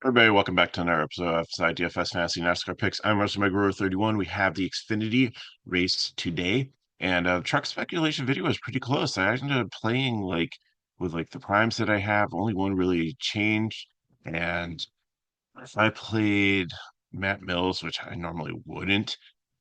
Everybody, welcome back to another episode of FSi DFS NASCAR picks. I'm Russell McGruer, 31. We have the Xfinity race today, and truck speculation video is pretty close. I ended up playing with the primes that I have. Only one really changed, and if I played Matt Mills, which I normally wouldn't,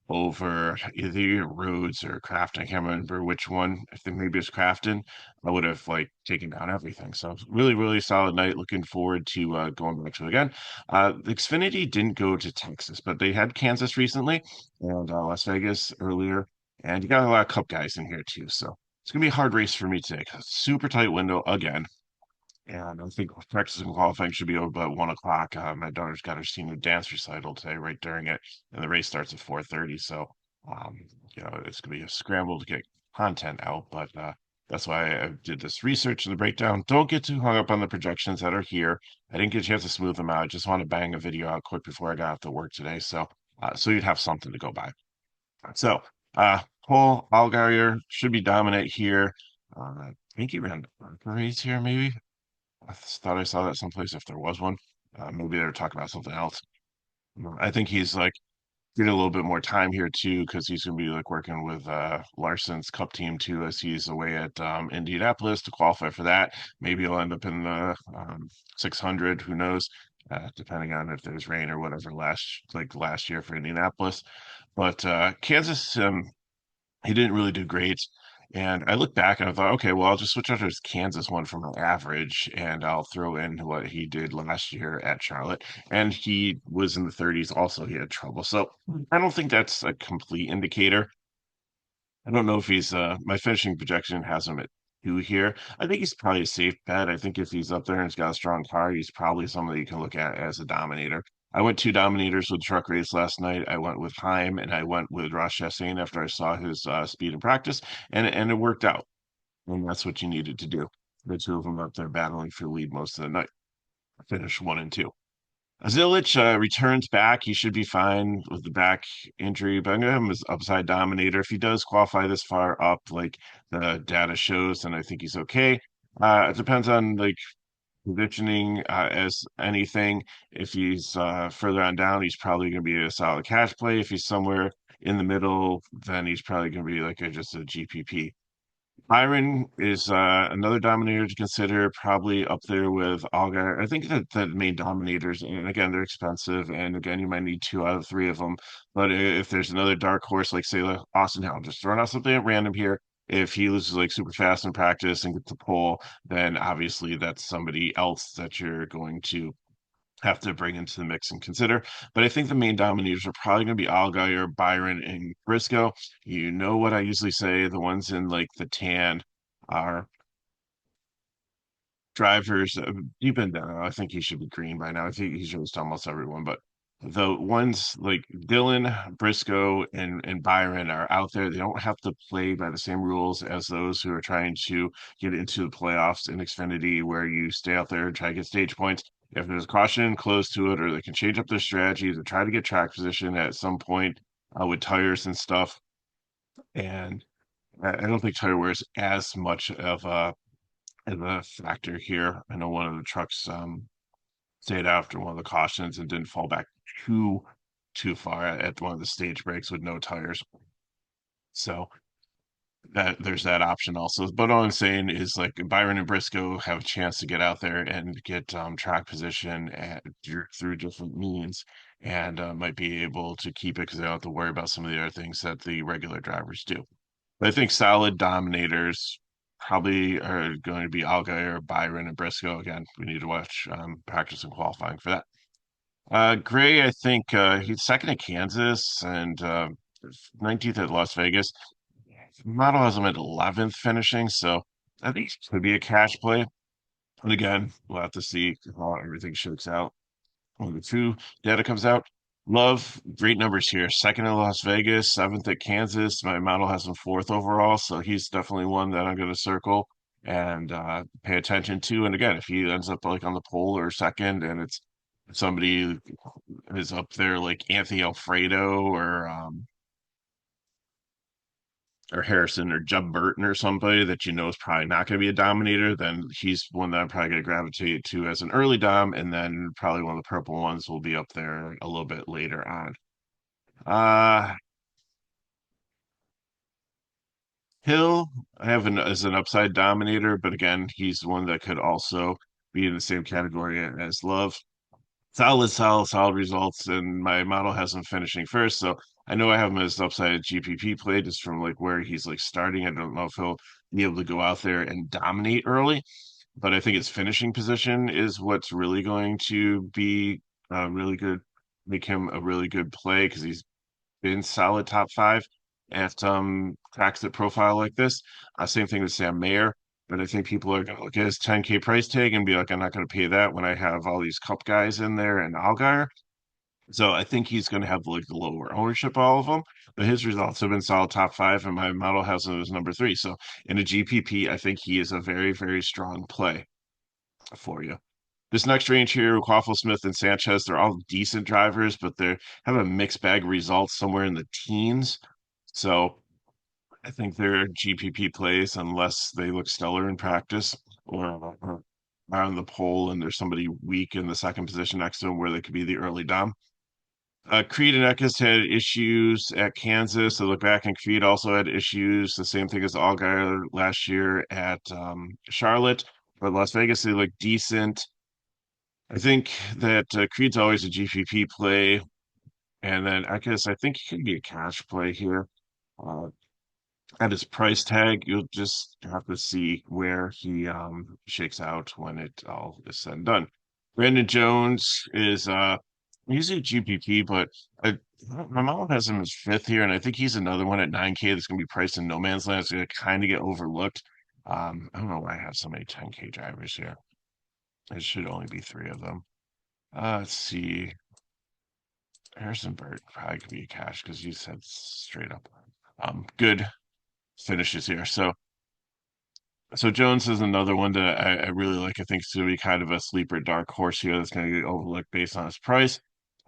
over either Rhodes or Crafton. I can't remember which one. I think maybe it's Crafton. I would have taken down everything. So really, really solid night. Looking forward to going back to it again. The Xfinity didn't go to Texas, but they had Kansas recently and Las Vegas earlier, and you got a lot of Cup guys in here too. So it's gonna be a hard race for me today. Super tight window again. And I think practice and qualifying should be over by 1 o'clock. My daughter's got her senior dance recital today, right during it, and the race starts at 4:30. So, um, it's gonna be a scramble to get content out. But that's why I did this research and the breakdown. Don't get too hung up on the projections that are here. I didn't get a chance to smooth them out. I just want to bang a video out quick before I got off to work today. So you'd have something to go by. So, Paul Allgaier should be dominant here. I think he ran the race here, maybe. Thought I saw that someplace if there was one. Maybe they were talking about something else. I think he's getting a little bit more time here too because he's going to be working with Larson's Cup team too as he's away at Indianapolis to qualify for that. Maybe he'll end up in the 600. Who knows? Depending on if there's rain or whatever last year for Indianapolis. But Kansas, he didn't really do great. And I looked back and I thought, okay, well, I'll just switch out to his Kansas one from an average and I'll throw in what he did last year at Charlotte. And he was in the 30s. Also, he had trouble. So I don't think that's a complete indicator. I don't know if he's my finishing projection has him at 2 here. I think he's probably a safe bet. I think if he's up there and he's got a strong car, he's probably someone that you can look at as a dominator. I went two dominators with truck race last night. I went with Heim and I went with Ross Chastain after I saw his speed in practice, and it worked out. And that's what you needed to do. The two of them up there battling for lead most of the night. Finished 1 and 2. Zilic returns back. He should be fine with the back injury, but I'm going to have him as upside dominator. If he does qualify this far up, like the data shows, then I think he's okay. It depends on positioning as anything. If he's further on down, he's probably going to be a solid cash play. If he's somewhere in the middle, then he's probably going to be just a GPP. Byron is another dominator to consider, probably up there with Algar. I think that the main dominators, and again, they're expensive, and again, you might need two out of three of them. But if there's another dark horse, like say Austin Hill, just throwing out something at random here. If he loses super fast in practice and gets a pole, then obviously that's somebody else that you're going to have to bring into the mix and consider. But I think the main dominators are probably going to be Allgaier, Byron, and Briscoe. You know what I usually say, the ones in the tan are drivers. Deep in down, I think he should be green by now. I think he's raced almost everyone, but the ones like Dylan, Briscoe, and Byron are out there. They don't have to play by the same rules as those who are trying to get into the playoffs in Xfinity, where you stay out there and try to get stage points. If there's a caution close to it, or they can change up their strategies or try to get track position at some point with tires and stuff. And I don't think tire wear is as much of a factor here. I know one of the trucks stayed after one of the cautions and didn't fall back too far at one of the stage breaks with no tires. So that there's that option also. But all I'm saying is Byron and Briscoe have a chance to get out there and get track position through different means and might be able to keep it because they don't have to worry about some of the other things that the regular drivers do. But I think solid dominators probably are going to be Allgaier, Byron, and Briscoe. Again, we need to watch practice and qualifying for that. Gray, I think he's second at Kansas and 19th at Las Vegas. Model has him at 11th finishing, so I think it could be a cash play. And again, we'll have to see how everything shakes out when the two data comes out. Love, great numbers here. Second at Las Vegas, seventh at Kansas. My model has him fourth overall, so he's definitely one that I'm going to circle and pay attention to. And again, if he ends up on the pole or second, and it's somebody is up there like Anthony Alfredo or or Harrison or Jeb Burton or somebody that you know is probably not going to be a dominator, then he's one that I'm probably going to gravitate to as an early dom, and then probably one of the purple ones will be up there a little bit later on. Uh Hill, I have as an upside dominator, but again, he's one that could also be in the same category as Love. Solid results, and my model has him finishing first. So I know I have him as upside GPP play just from like where he's like starting. I don't know if he'll be able to go out there and dominate early, but I think his finishing position is what's really going to be really good, make him a really good play because he's been solid top five at cracks at profile like this. Same thing with Sam Mayer. But I think people are going to look at his 10K price tag and be like, I'm not going to pay that when I have all these cup guys in there and Allgaier. So I think he's going to have like the lower ownership, all of them. But his results have been solid top five, and my model has him as number three. So in a GPP, I think he is a very, very strong play for you. This next range here, Quaffle Smith and Sanchez, they're all decent drivers, but they have a mixed bag of results somewhere in the teens. So I think they're GPP plays unless they look stellar in practice or are on the pole and there's somebody weak in the second position next to them where they could be the early dom. Creed and Eckes had issues at Kansas. I look back, and Creed also had issues. The same thing as Allgaier last year at Charlotte. But Las Vegas, they look decent. I think that Creed's always a GPP play, and then I guess I think he could be a cash play here. Uh, at his price tag, you'll just have to see where he shakes out when it all is said and done. Brandon Jones is usually GPP, but I, my mom has him as fifth here, and I think he's another one at 9K that's going to be priced in no man's land. It's going to kind of get overlooked. I don't know why I have so many 10K drivers here. It should only be three of them. Let's see. Harrison Burt probably could be a cash because you said straight up good finishes here. So Jones is another one that I really like. I think it's going to be kind of a sleeper dark horse here that's going to get overlooked based on his price.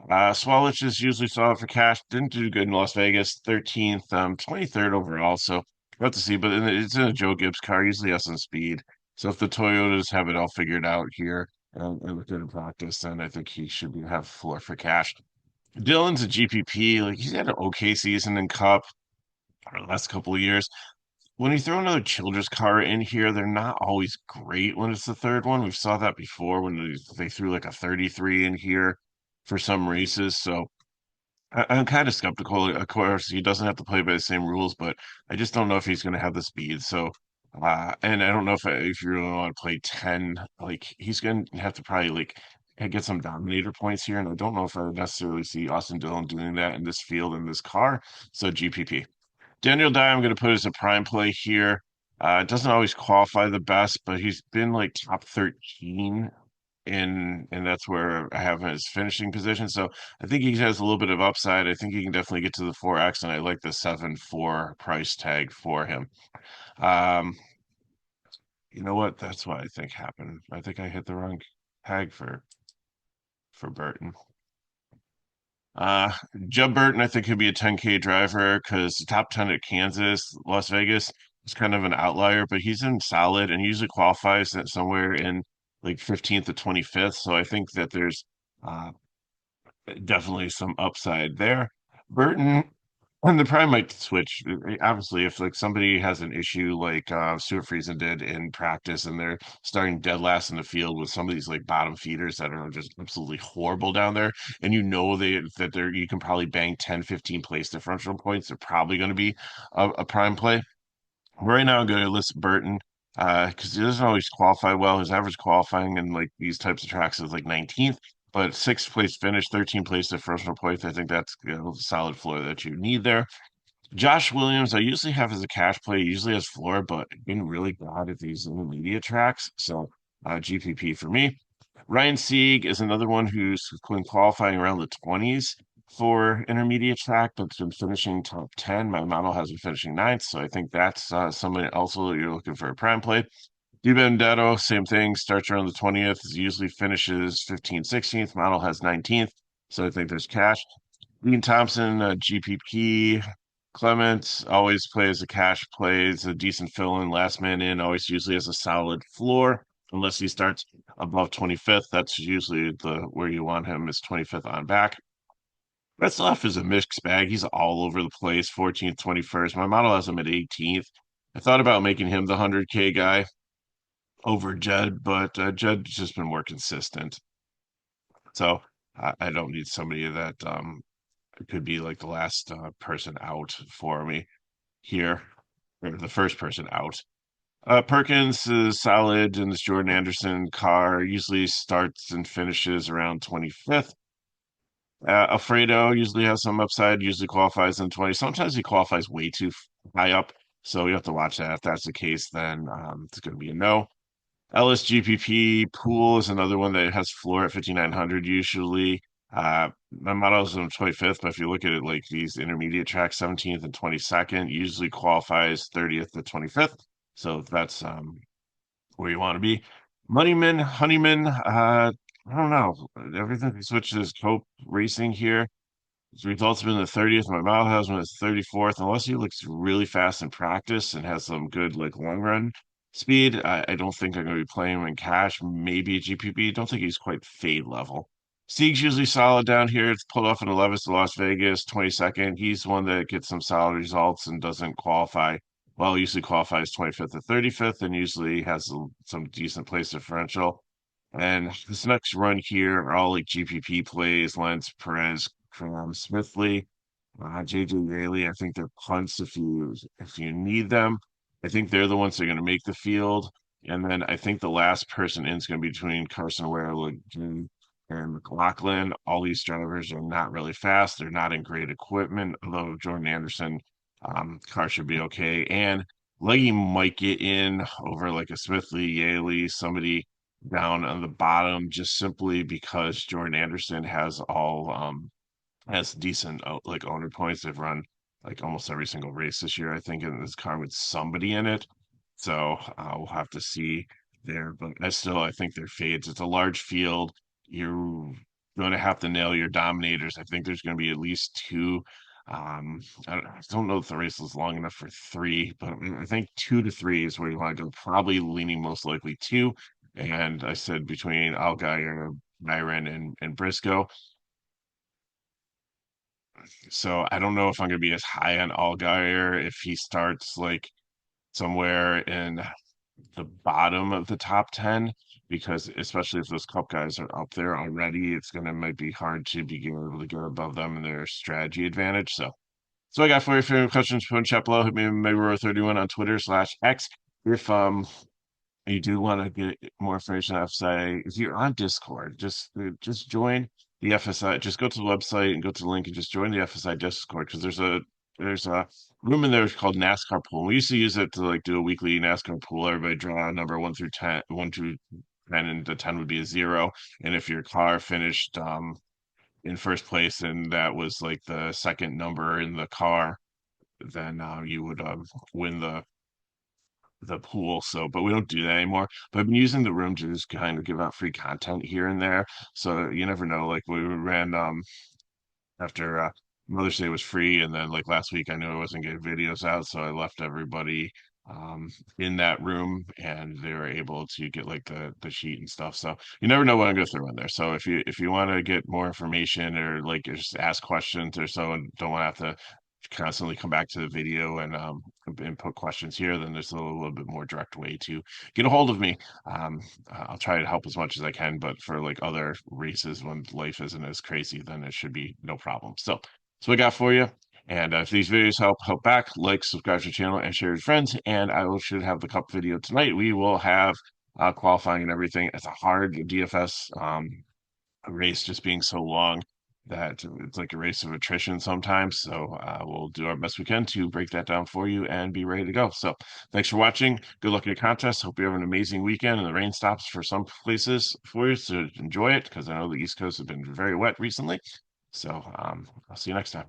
Swalich is usually solid for cash. Didn't do good in Las Vegas. 13th, 23rd overall. So we'll have to see. But it's in a Joe Gibbs car. Usually has some speed. So if the Toyotas have it all figured out here and look good in practice, then I think he should have floor for cash. Dylan's a GPP. Like he's had an okay season in Cup for the last couple of years. When you throw another Childress car in here, they're not always great when it's the third one. We saw that before when they threw like a 33 in here for some races. So I'm kind of skeptical. Of course, he doesn't have to play by the same rules, but I just don't know if he's going to have the speed. So, and I don't know if you really want to play 10, like he's going to have to probably like get some dominator points here. And I don't know if I necessarily see Austin Dillon doing that in this field in this car. So GPP. Daniel Dye, I'm going to put as a prime play here. Doesn't always qualify the best, but he's been like top 13 and that's where I have his finishing position. So I think he has a little bit of upside. I think he can definitely get to the 4X, and I like the 7-4 price tag for him. Um, you know what? That's what I think happened. I think I hit the wrong tag for Burton. Uh, Jeb Burton, I think could be a 10K driver because top 10 at Kansas, Las Vegas is kind of an outlier, but he's in solid and usually qualifies at somewhere in like 15th to 25th. So I think that there's uh, definitely some upside there. Burton, and the prime might switch. Obviously, if like somebody has an issue like Stuart Friesen did in practice, and they're starting dead last in the field with some of these like bottom feeders that are just absolutely horrible down there, and you know that they're you can probably bang 10, 15 place differential points. They're probably going to be a prime play. Right now, I'm going to list Burton because he doesn't always qualify well. His average qualifying in like these types of tracks is like 19th, but sixth place finish, 13 place differential points. I think that's a solid floor that you need there. Josh Williams, I usually have as a cash play, usually has floor, but been really bad at these intermediate tracks. So GPP for me. Ryan Sieg is another one who's been qualifying around the 20s for intermediate track, but's been finishing top 10. My model has been finishing ninth, so I think that's somebody also you're looking for a prime play. DiBenedetto, same thing, starts around the 20th, usually finishes 15th, 16th. Model has 19th, so I think there's cash. Dean Thompson, GPP. Clement always plays a cash plays a decent fill-in last man in, always usually has a solid floor unless he starts above 25th. That's usually the where you want him is 25th on back. Retzloff is a mixed bag. He's all over the place, 14th, 21st. My model has him at 18th. I thought about making him the 100K guy over Jed, but Jed's just been more consistent. So I don't need somebody that could be like the last person out for me here, or the first person out. Perkins is solid in this Jordan Anderson car, usually starts and finishes around 25th. Alfredo usually has some upside, usually qualifies in 20. Sometimes he qualifies way too high up, so you have to watch that. If that's the case, then it's going to be a no. LSGPP Pool is another one that has floor at 5,900 usually. My model is on 25th, but if you look at it like these intermediate tracks, 17th and 22nd, usually qualifies 30th to 25th. So that's where you want to be. Moneyman, Honeyman, I don't know. Everything switches Cope Racing here. His results have been the 30th. My model has been the 34th. Unless he looks really fast in practice and has some good like long run speed, I don't think I'm going to be playing him in cash. Maybe GPP. Don't think he's quite fade level. Sieg's usually solid down here. It's pulled off in 11th to Las Vegas, 22nd. He's one that gets some solid results and doesn't qualify. Well, usually qualifies 25th or 35th and usually has some decent place differential. And this next run here are all like GPP plays, Lance Perez, Smithley, JJ Yaley. I think they're punts if you need them. I think they're the ones that are going to make the field. And then I think the last person in is going to be between Carson Ware, Jim, and McLaughlin. All these drivers are not really fast. They're not in great equipment, although Jordan Anderson car should be okay. And Leggy might get in over like a Smithley, Yaley, somebody down on the bottom just simply because Jordan Anderson has decent like owner points. They've run like almost every single race this year, I think, in this car with somebody in it. So we'll have to see there. But I think they're fades. It's a large field. You're going to have to nail your dominators. I think there's going to be at least two. I don't know if the race is long enough for three, but I think 2 to 3 is where you want to go. Probably leaning most likely two. And I said between Allgaier, Myron, and Briscoe. So I don't know if I'm going to be as high on Allgaier if he starts like somewhere in the bottom of the top 10, because especially if those cup guys are up there already, it's going to might be hard to be able to get above them in their strategy advantage. So I got for you. If you have any questions, put in chat below. Hit me Megaro31 on Twitter/X. If you do want to get more information on FSi, if you're on Discord, just join the FSi. Just go to the website and go to the link and just join the FSi Discord because there's a room in there called NASCAR pool. We used to use it to like do a weekly NASCAR pool. Everybody draw a number 1 through 10, 1 through 10, and the 10 would be a zero. And if your car finished in first place and that was like the second number in the car, then you would win the pool. So, but we don't do that anymore. But I've been using the room to just kind of give out free content here and there. So you never know. Like we ran after Mother's Day was free, and then like last week I knew I wasn't getting videos out, so I left everybody in that room and they were able to get like the sheet and stuff. So you never know what I'm going to throw in there. So if you want to get more information or like just ask questions or so and don't want to have to constantly come back to the video and put questions here, then there's a little bit more direct way to get a hold of me. I'll try to help as much as I can, but for like other races when life isn't as crazy, then it should be no problem. So I got for you. And if these videos help back, like, subscribe to the channel, and share with friends. And should have the cup video tonight. We will have qualifying and everything. It's a hard DFS race just being so long that it's like a race of attrition sometimes. So we'll do our best we can to break that down for you and be ready to go. So thanks for watching. Good luck in your contest. Hope you have an amazing weekend and the rain stops for some places for you to enjoy it because I know the East Coast has been very wet recently. So I'll see you next time.